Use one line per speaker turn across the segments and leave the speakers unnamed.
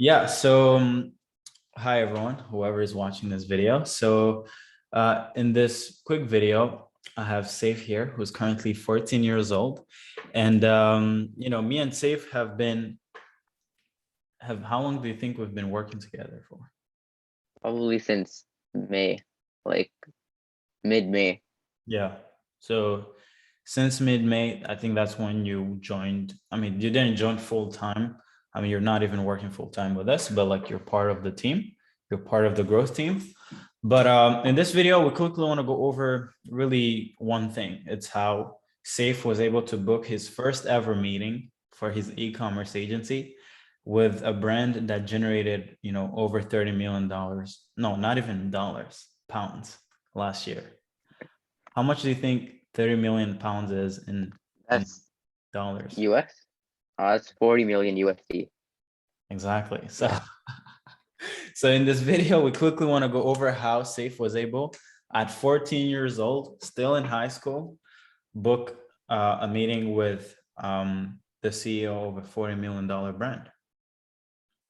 Yeah, so hi everyone, whoever is watching this video. So in this quick video, I have Sayf here, who's currently 14 years old. And me and Sayf have how long do you think we've been working together for?
Probably since May, like mid-May.
Yeah. So since mid-May, I think that's when you joined. I mean, you didn't join full time. I mean, you're not even working full time with us, but like you're part of the team. You're part of the growth team. But in this video, we quickly want to go over really one thing. It's how Sayf was able to book his first ever meeting for his e-commerce agency with a brand that generated, over $30 million. No, not even dollars, pounds last year. How much do you think 30 million pounds is in
That's
dollars?
US. That's 40 million USD.
Exactly. So
Yeah.
so in this video, we quickly want to go over how Sayf was able at 14 years old, still in high school, book a meeting with the CEO of a $40 million brand.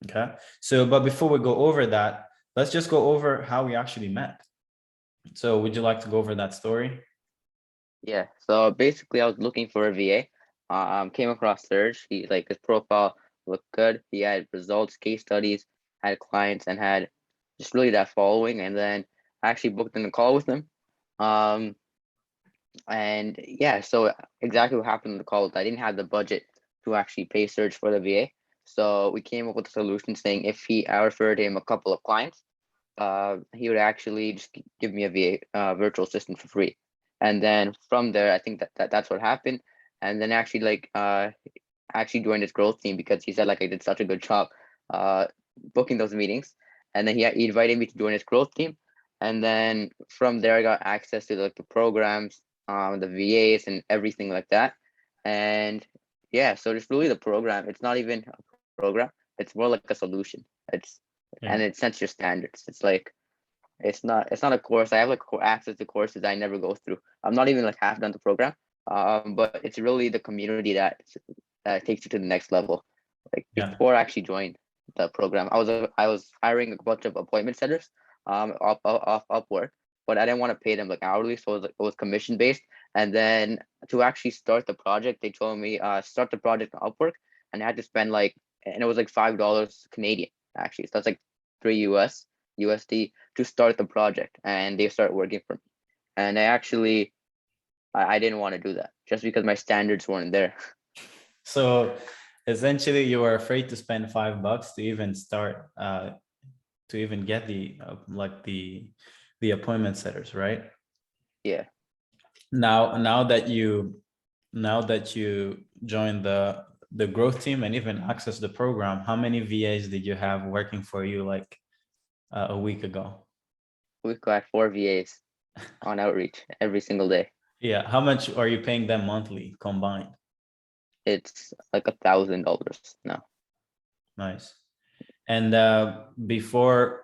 Okay. So, but before we go over that, let's just go over how we actually met. So would you like to go over that story?
Yeah. So basically, I was looking for a VA. Came across Serge. His profile looked good. He had results, case studies, had clients, and had just really that following. And then I actually booked in a call with him. Um, and yeah, so exactly what happened in the call is I didn't have the budget to actually pay Serge for the VA. So we came up with a solution saying if I referred him a couple of clients, he would actually just give me a VA virtual assistant for free. And then from there, I think that's what happened. And then actually joined his growth team because he said like I did such a good job uh, booking those meetings. And then he invited me to join his growth team. And then from there, I got access to like the programs, the VAs, and everything like that. And yeah, so it's really the program. It's not even a program. It's more like a solution.
Yeah.
And it sets your standards. It's not a course. I have like access to courses I never go through. I'm not even like half done the program. But it's really the community that takes you to the next level. Like
Yeah.
before I actually joined the program, I was hiring a bunch of appointment setters, off Upwork, but I didn't want to pay them like hourly, so it was commission based. And then to actually start the project, they told me start the project on Upwork, and I had to spend and it was like $5 Canadian actually. So that's like 3 USD to start the project, and they start working for me. And I didn't want to do that just because my standards weren't there.
So essentially you were afraid to spend $5 to even start to even get the appointment setters, right?
Yeah.
Now that you joined the growth team and even access the program, how many VAs did you have working for you like a week ago?
We've got 4 VAs on outreach every single day.
Yeah, how much are you paying them monthly combined?
It's like $1,000 now.
Nice. And before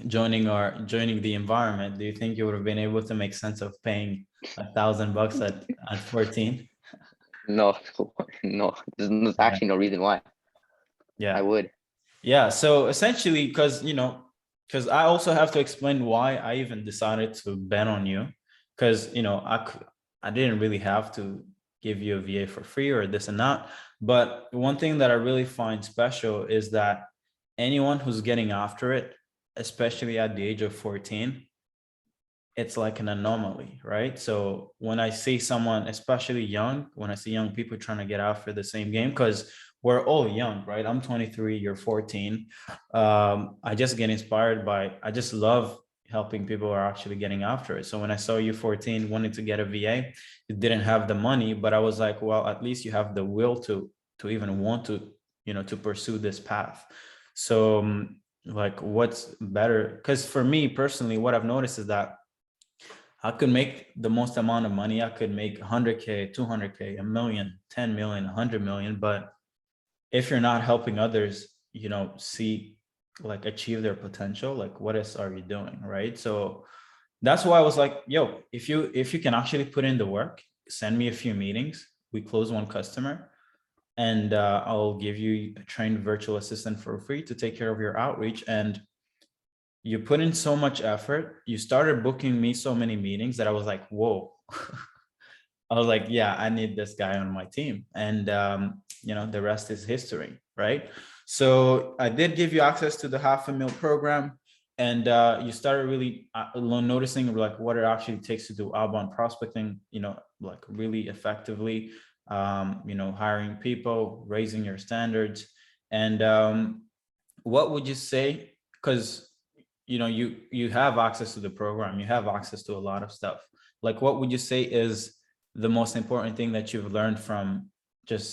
joining the environment, do you think you would have been able to make sense of paying $1,000 at 14?
No, no, there's
Yeah.
actually no reason why I
Yeah.
would.
Yeah. So essentially, because I also have to explain why I even decided to bet on you. Because, I didn't really have to give you a VA for free or this and that. But one thing that I really find special is that anyone who's getting after it, especially at the age of 14, it's like an anomaly, right? So when I see someone, especially young, when I see young people trying to get after the same game, because we're all young, right? I'm 23, you're 14. I just get inspired I just love helping people who are actually getting after it. So when I saw you 14 wanting to get a VA, you didn't have the money, but I was like, well, at least you have the will to even want to, to pursue this path. So like what's better? Because for me personally, what I've noticed is that I could make the most amount of money. I could make 100K, 200K, a million, 10 million, 100 million. But if you're not helping others, see like achieve their potential, like what else are you doing? Right. So that's why I was like, yo, if you can actually put in the work, send me a few meetings, we close one customer, and I'll give you a trained virtual assistant for free to take care of your outreach. And you put in so much effort. You started booking me so many meetings that I was like, whoa. I was like, yeah, I need this guy on my team. And, the rest is history, right? So I did give you access to the $500,000 program. And you started really noticing like what it actually takes to do outbound prospecting, like really effectively, hiring people, raising your standards. And what would you say? Because you have access to the program, you have access to a lot of stuff. Like, what would you say is the most important thing that you've learned from just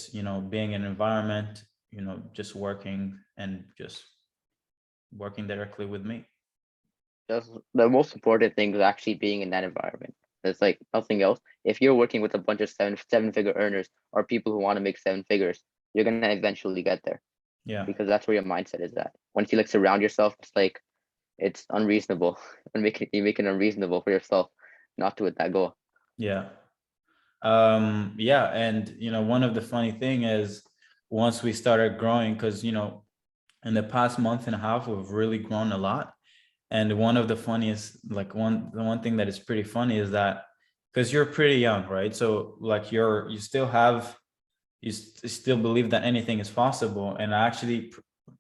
being in an environment, just working and just working directly with me?
Just the most important thing is actually being in that environment. It's like nothing else. If you're working with a bunch of seven-figure earners or people who want to make 7 figures, you're gonna eventually get there
Yeah,
because that's where your mindset is at. Once you like surround yourself, it's unreasonable and you make it unreasonable for yourself not to hit that goal.
yeah. Yeah, and one of the funny thing is, once we started growing, because in the past month and a half we've really grown a lot. And one of the funniest, like the one thing that is pretty funny is that, because you're pretty young, right? So like you still have, still believe that anything is possible. And I actually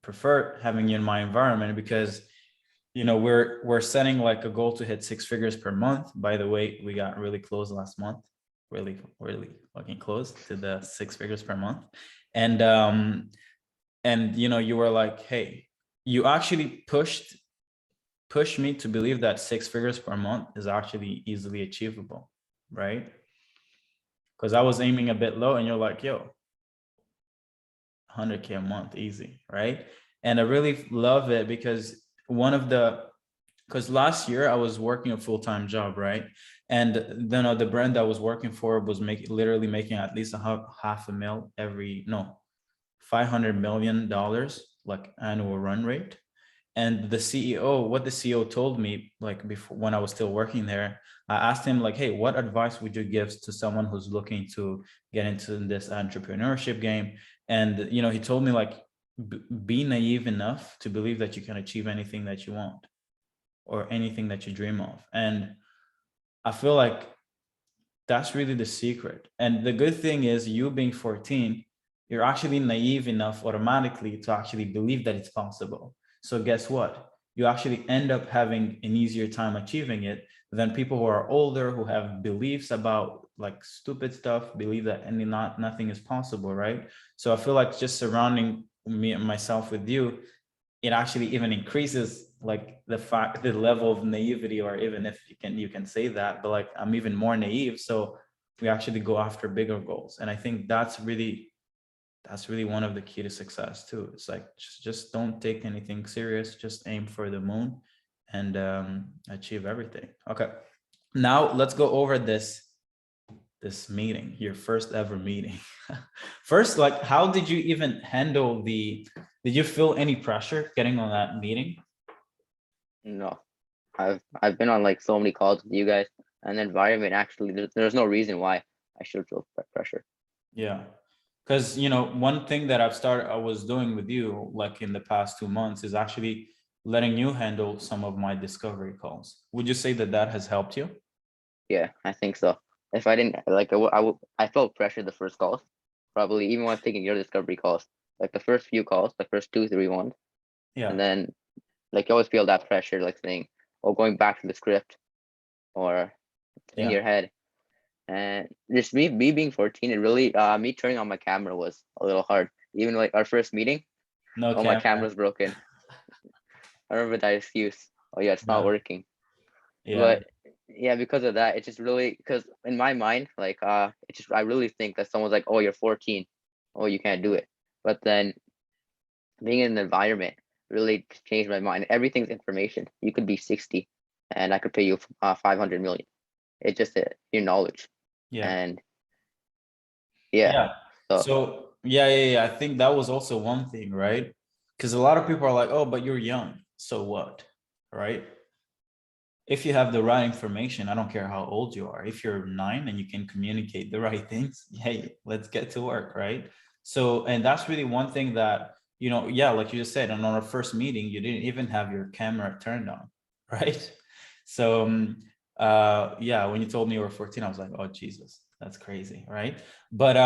prefer having you in my environment, because we're setting like a goal to hit 6 figures per month. By the way, we got really close last month, really, really fucking close to the 6 figures per month. And you were like, hey, you actually push me to believe that 6 figures per month is actually easily achievable, right? Because I was aiming a bit low, and you're like, yo, 100K a month, easy, right? And I really love it because because last year I was working a full-time job, right? And then the brand I was working for was literally making at least $500,000 $500 million like annual run rate. And what the CEO told me, like before, when I was still working there, I asked him like, hey, what advice would you give to someone who's looking to get into this entrepreneurship game? And he told me like, be naive enough to believe that you can achieve anything that you want or anything that you dream of. And I feel like that's really the secret. And the good thing is, you being 14, you're actually naive enough automatically to actually believe that it's possible. So guess what? You actually end up having an easier time achieving it than people who are older, who have beliefs about like stupid stuff, believe that nothing is possible, right? So I feel like just surrounding me and myself with you, it actually even increases like the level of naivety, or even if you can say that, but like I'm even more naive. So we actually go after bigger goals. And I think that's really one of the key to success too. It's like, just don't take anything serious, just aim for the moon and achieve everything. Okay, now let's go over this meeting, your first ever meeting. First, like, how did you even handle did you feel any pressure getting on that meeting?
No, I've been on like so many calls with you guys, and the environment actually there's no reason why I should feel pressure.
Yeah. Because, one thing that I was doing with you, like in the past 2 months, is actually letting you handle some of my discovery calls. Would you say that that has helped you?
Yeah, I think so. If I didn't like, I felt pressure the first calls, probably even when I was taking your discovery calls, like the first few calls, the first 2, 3 ones, and
Yeah.
then like you always feel that pressure, like saying, "Oh, going back to the script," or in
Yeah.
your head. And just me being 14, it really me turning on my camera was a little hard. Even like our first meeting,
No
oh, my
camera.
camera's broken. I remember that excuse. Oh yeah, it's not
Yeah.
working.
Yeah.
But yeah, because of that, it just really, because in my mind, like it just I really think that someone's like, oh, you're 14, oh, you can't do it. But then being in the environment really changed my mind. Everything's information. You could be 60, and I could pay you 500 million. It's just your knowledge,
Yeah.
and yeah.
Yeah.
So
So yeah. I think that was also one thing, right? Because a lot of people are like, oh, but you're young. So what? Right? If you have the right information, I don't care how old you are. If you're 9 and you can communicate the right things, hey, let's get to work, right? So, and that's really one thing that, yeah, like you just said, on our first meeting, you didn't even have your camera turned on, right? So, yeah, when you told me you were 14, I was like, oh, Jesus, that's crazy, right? But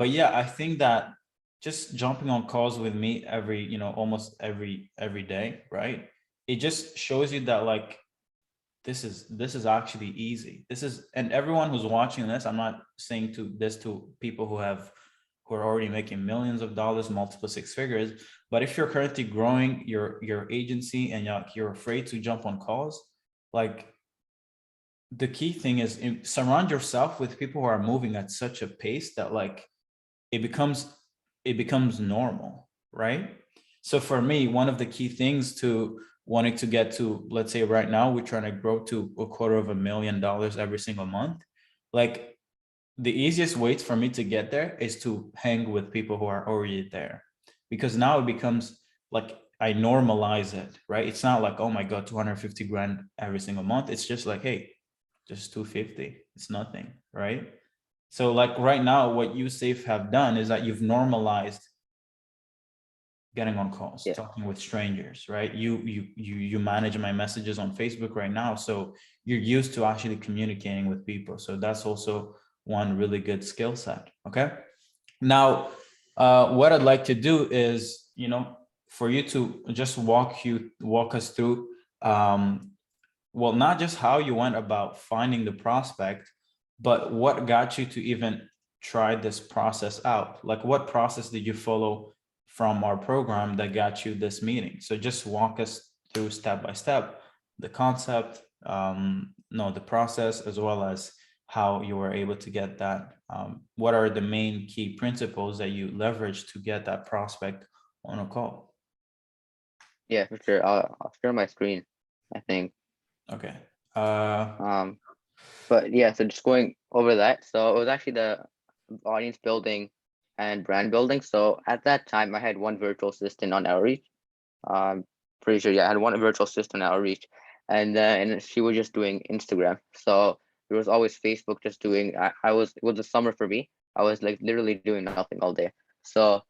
yeah, I think that just jumping on calls with me almost every day, right? It just shows you that like this is actually easy. And everyone who's watching this, I'm not saying to people who are already making millions of dollars, multiple six figures. But if you're currently growing your agency and you're afraid to jump on calls, like the key thing is surround yourself with people who are moving at such a pace that like it becomes it becomes normal, right? So for me, one of the key things to wanting to get to, let's say right now, we're trying to grow to $250,000 every single month. Like the easiest way for me to get there is to hang with people who are already there, because now it becomes like I normalize it, right? It's not like, oh my God, 250 grand every single month. It's just like, hey, just 250. It's nothing, right? So like right now, what you Sayf have done is that you've normalized getting on calls,
Yeah.
talking with strangers, right? You manage my messages on Facebook right now, so you're used to actually communicating with people. So that's also one really good skill set. Okay. Now, what I'd like to do is, for you to just walk us through, well, not just how you went about finding the prospect, but what got you to even try this process out? Like, what process did you follow from our program that got you this meeting? So just walk us through step by step, the concept, no, the process, as well as how you were able to get that. What are the main key principles that you leverage to get that prospect on a call?
Yeah, for sure. I'll share my screen, I think.
Okay.
Um, but yeah, so just going over that. So it was actually the audience building and brand building. So at that time, I had one virtual assistant on Outreach. Pretty sure, yeah, I had one virtual assistant on Outreach, and then she was just doing Instagram. So there was always Facebook just doing. It was the summer for me. I was like literally doing nothing all day. So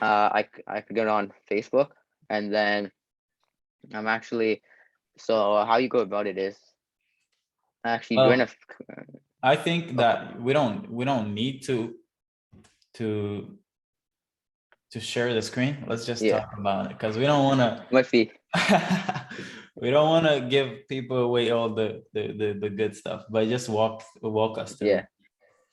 I could get on Facebook, and then I'm actually. So how you go about it is actually join a.
Well, I think
Okay.
that we don't need to to share the screen. Let's just
Yeah,
talk about it because we don't want
must be.
to we don't want to give people away all the good stuff, but just walk us through.
Yeah.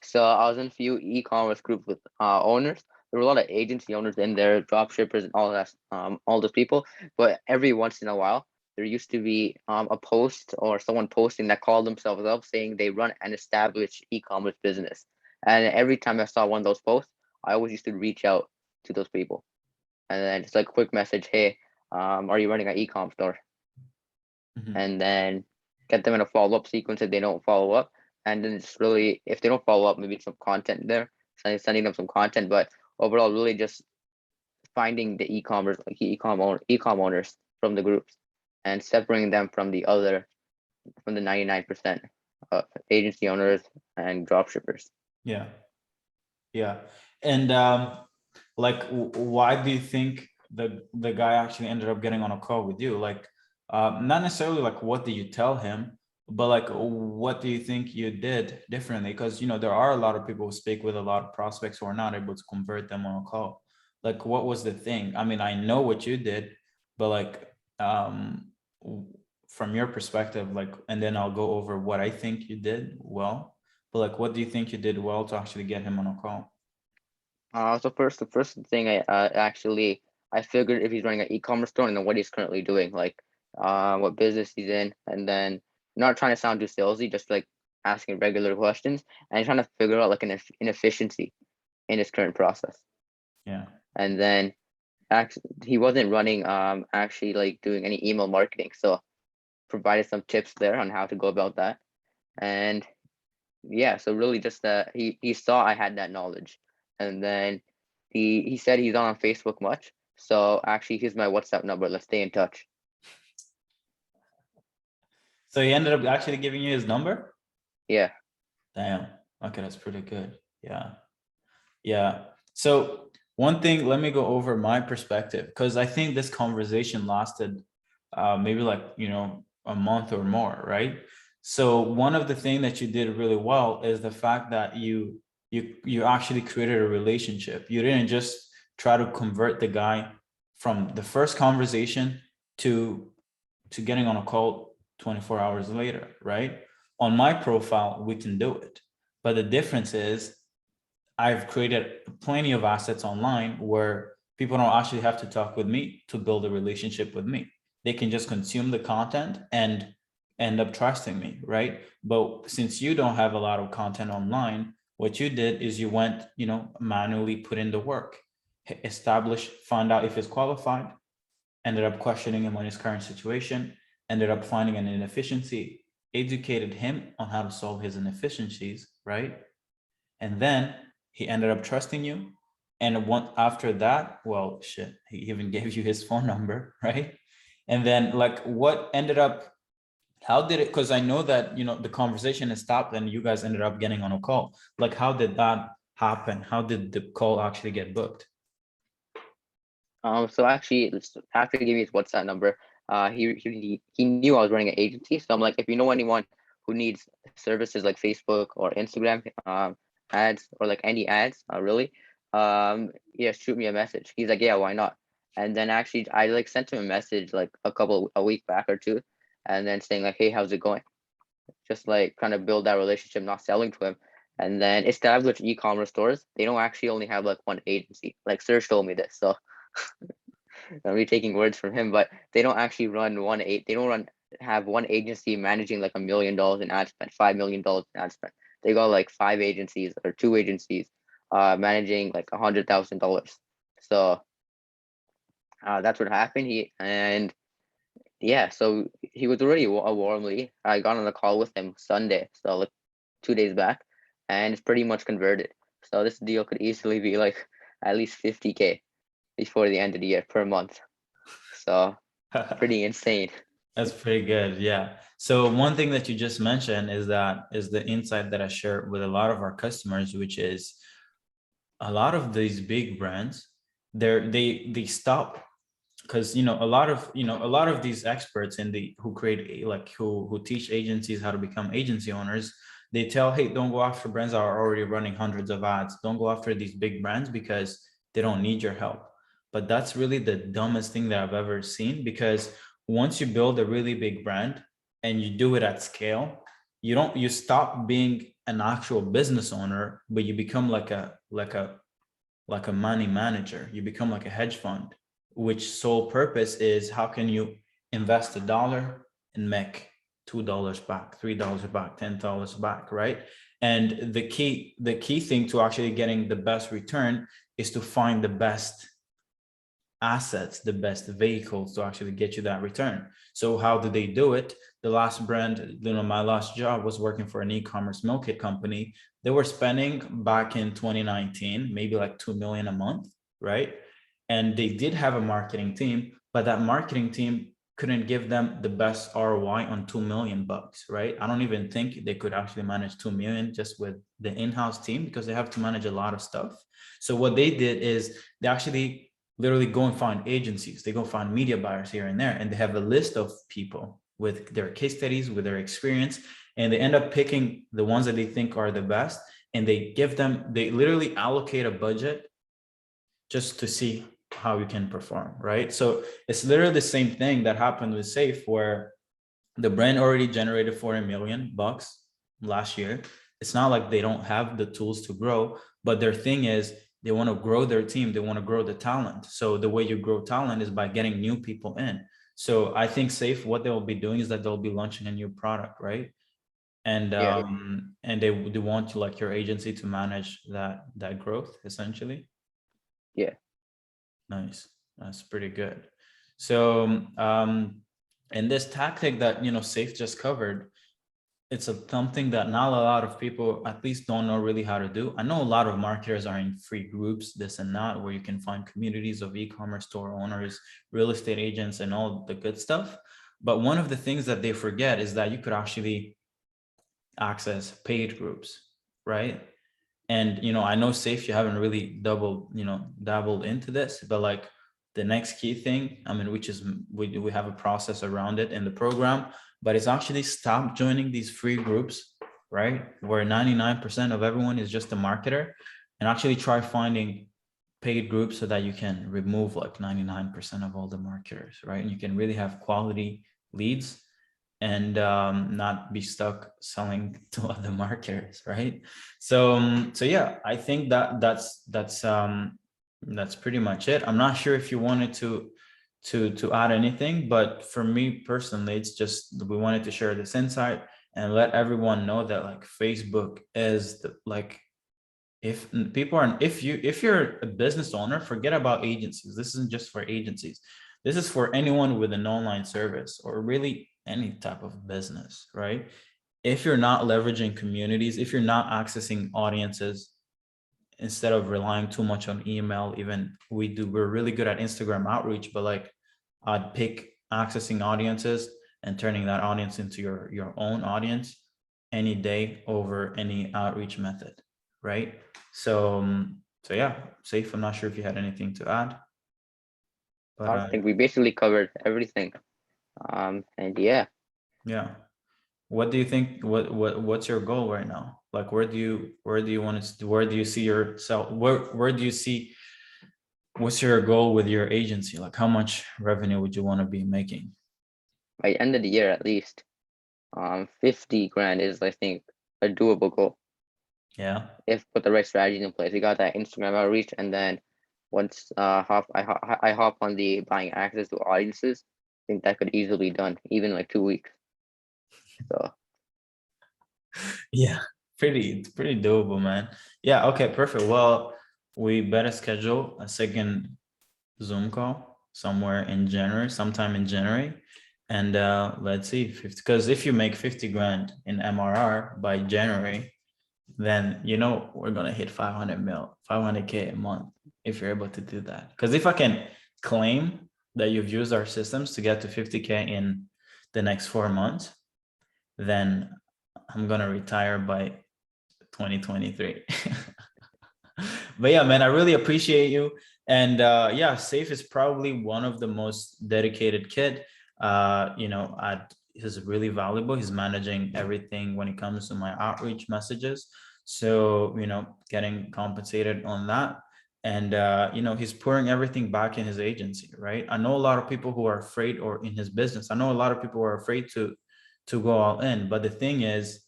So I was in a few e-commerce groups with owners. There were a lot of agency owners in there, drop shippers and all those people. But every once in a while, there used to be a post or someone posting that called themselves up saying they run an established e-commerce business. And every time I saw one of those posts, I always used to reach out to those people. And then just like a quick message, hey, are you running an e-com store?
Mhm.
And then get them in a follow-up sequence if they don't follow up. And then it's really, if they don't follow up, maybe some content there, sending them some content. But overall, really just finding the e-commerce, like e-com owners from the groups and separating them from from the 99% agency owners and drop shippers.
Yeah, yeah, and like, why do you think the guy actually ended up getting on a call with you? Like, not necessarily like what did you tell him, but like what do you think you did differently? Because there are a lot of people who speak with a lot of prospects who are not able to convert them on a call. Like, what was the thing? I mean, I know what you did, but like, w- from your perspective, like, and then I'll go over what I think you did well. But like, what do you think you did well to actually get him on a call?
So the first thing I figured if he's running an e-commerce store and then what he's currently doing, like what business he's in, and then not trying to sound too salesy, just like asking regular questions and trying to figure out like an inefficiency in his current process.
Yeah.
And then actually he wasn't running actually like doing any email marketing, so provided some tips there on how to go about that. And yeah, so really just that he saw I had that knowledge, and then he said he's not on Facebook much. So actually, here's my WhatsApp number. Let's stay in touch.
So he ended up actually giving you his number?
Yeah,
Damn. Okay, that's pretty good. Yeah. Yeah. So one thing, let me go over my perspective, because I think this conversation lasted maybe like, a month or more, right? So one of the things that you did really well is the fact that you actually created a relationship. You didn't just try to convert the guy from the first conversation to getting on a call 24 hours later, right? On my profile, we can do it. But the difference is I've created plenty of assets online where people don't actually have to talk with me to build a relationship with me. They can just consume the content and end up trusting me, right? But since you don't have a lot of content online, what you did is you went, manually put in the work, establish, find out if it's qualified, ended up questioning him on his current situation, ended up finding an inefficiency, educated him on how to solve his inefficiencies, right? And then he ended up trusting you. And after that, well, shit, he even gave you his phone number, right? And then like what ended up, how did it, because I know that, the conversation has stopped and you guys ended up getting on a call. Like, how did that happen? How did the call actually get booked?
So actually, after he gave me his WhatsApp number, he knew I was running an agency. So I'm like, if you know anyone who needs services like Facebook or Instagram, ads or like any ads, really, yeah, shoot me a message. He's like, yeah, why not? And then actually, I like sent him a message like a week back or two, and then saying like, hey, how's it going? Just like kind of build that relationship, not selling to him. And then established e-commerce stores. They don't actually only have like one agency. Like Serge told me this, so I'm really taking words from him, but they don't actually run they don't have one agency managing like $1 million in ad spend, $5 million in ad spend. They got like five agencies or two agencies managing like $100,000. So that's what happened. So he was already warmly. I got on a call with him Sunday, so like 2 days back, and it's pretty much converted. So this deal could easily be like at least 50K before the end of the year per month. So pretty insane.
That's pretty good. Yeah. So one thing that you just mentioned is the insight that I share with a lot of our customers, which is a lot of these big brands, they stop because a lot of these experts in the who create like who teach agencies how to become agency owners, they tell, hey, don't go after brands that are already running hundreds of ads, don't go after these big brands because they don't need your help. But that's really the dumbest thing that I've ever seen, because once you build a really big brand and you do it at scale, you stop being an actual business owner, but you become like a money manager. You become like a hedge fund, which sole purpose is how can you invest $1 and make $2 back, $3 back, $10 back, right? And the key thing to actually getting the best return is to find the best assets, the best vehicles to actually get you that return. So how do they do it? The last brand, my last job was working for an e-commerce meal kit company. They were spending back in 2019, maybe like 2 million a month, right? And they did have a marketing team, but that marketing team couldn't give them the best ROI on 2 million bucks, right? I don't even think they could actually manage 2 million just with the in-house team, because they have to manage a lot of stuff. So what they did is they actually literally go and find agencies. They go find media buyers here and there, and they have a list of people with their case studies, with their experience, and they end up picking the ones that they think are the best, and they literally allocate a budget just to see how you can perform, right? So it's literally the same thing that happened with Sayf, where the brand already generated 40 million bucks last year. It's not like they don't have the tools to grow, but their thing is they want to grow their team. They want to grow the talent. So the way you grow talent is by getting new people in. So I think Sayf, what they'll be doing is that they'll be launching a new product, right? And
Yeah,
they want to, like, your agency to manage that growth essentially.
yeah,
Nice. That's pretty good. So and this tactic that Safe just covered, it's something that not a lot of people at least don't know really how to do. I know a lot of marketers are in free groups, this and that, where you can find communities of e-commerce store owners, real estate agents, and all the good stuff. But one of the things that they forget is that you could actually access paid groups, right? And I know Sayf, you haven't really dabbled into this, but like the next key thing, I mean, which is we have a process around it in the program, but it's actually stop joining these free groups, right? Where 99% of everyone is just a marketer, and actually try finding paid groups so that you can remove like 99% of all the marketers, right? And you can really have quality leads and not be stuck selling to other marketers, right? So yeah, I think that's pretty much it. I'm not sure if you wanted to add anything, but for me personally, it's just we wanted to share this insight and let everyone know that like Facebook is the like if people are if you're a business owner, forget about agencies. This isn't just for agencies. This is for anyone with an online service or really any type of business, right? If you're not leveraging communities, if you're not accessing audiences, instead of relying too much on email, even we're really good at Instagram outreach, but like I'd pick accessing audiences and turning that audience into your own audience any day over any outreach method, right? So yeah, Safe, I'm not sure if you had anything to add, but
I think we basically covered everything. And yeah,
yeah. What do you think? What's your goal right now? Like, where do you want to? Where do you see yourself? Where do you see? What's your goal with your agency? Like, how much revenue would you want to be making?
by the end of the year at least, 50 grand is, I think, a doable goal
Yeah.
if put the right strategies in place. We got that Instagram outreach, and then once I hop on the buying access to audiences, I think that could easily be done even like 2 weeks. So
Yeah, it's pretty doable, man. Yeah, okay, perfect. Well, we better schedule a second Zoom call somewhere in January, sometime in January. And let's see if because if you make 50 grand in MRR by January, then we're gonna hit 500K a month if you're able to do that. Because if I can claim that you've used our systems to get to 50K in the next 4 months, then I'm gonna retire by 2023. But yeah, man, I really appreciate you. And yeah, Safe is probably one of the most dedicated kid. He's really valuable. He's managing everything when it comes to my outreach messages. So, getting compensated on that. And he's pouring everything back in his agency, right? I know a lot of people who are afraid, or in his business. I know a lot of people who are afraid to go all in. But the thing is,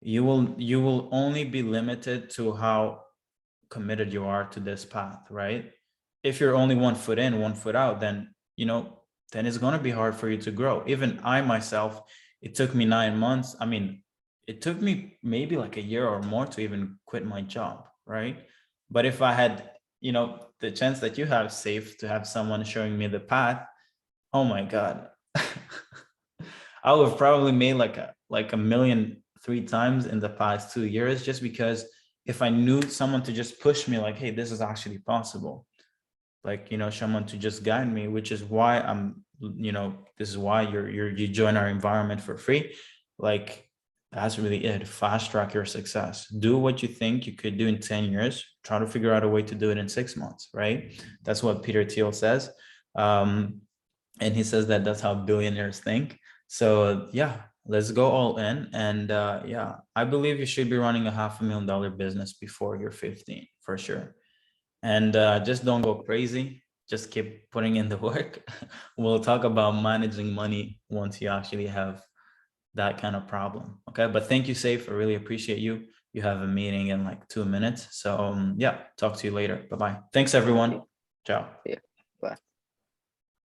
you will only be limited to how committed you are to this path, right? If you're only 1 foot in, 1 foot out, then it's going to be hard for you to grow. Even I myself, it took me 9 months. I mean, it took me maybe like a year or more to even quit my job, right? But if I had, the chance that you have, Safe, to have someone showing me the path, oh my God. I would have probably made like a million 3 times in the past 2 years, just because if I knew someone to just push me like, hey, this is actually possible, like, someone to just guide me, which is why this is why you join our environment for free. Like, that's really it. Fast track your success. Do what you think you could do in 10 years. Try to figure out a way to do it in 6 months, right? That's what Peter Thiel says. And he says that that's how billionaires think. So yeah, let's go all in. And yeah, I believe you should be running a $500,000 business before you're 15 for sure. And just don't go crazy. Just keep putting in the work. We'll talk about managing money once you actually have that kind of problem. Okay. But thank you, Safe. I really appreciate you. You have a meeting in like 2 minutes. So yeah, talk to you later. Bye-bye. Thanks, everyone. Ciao.
yeah.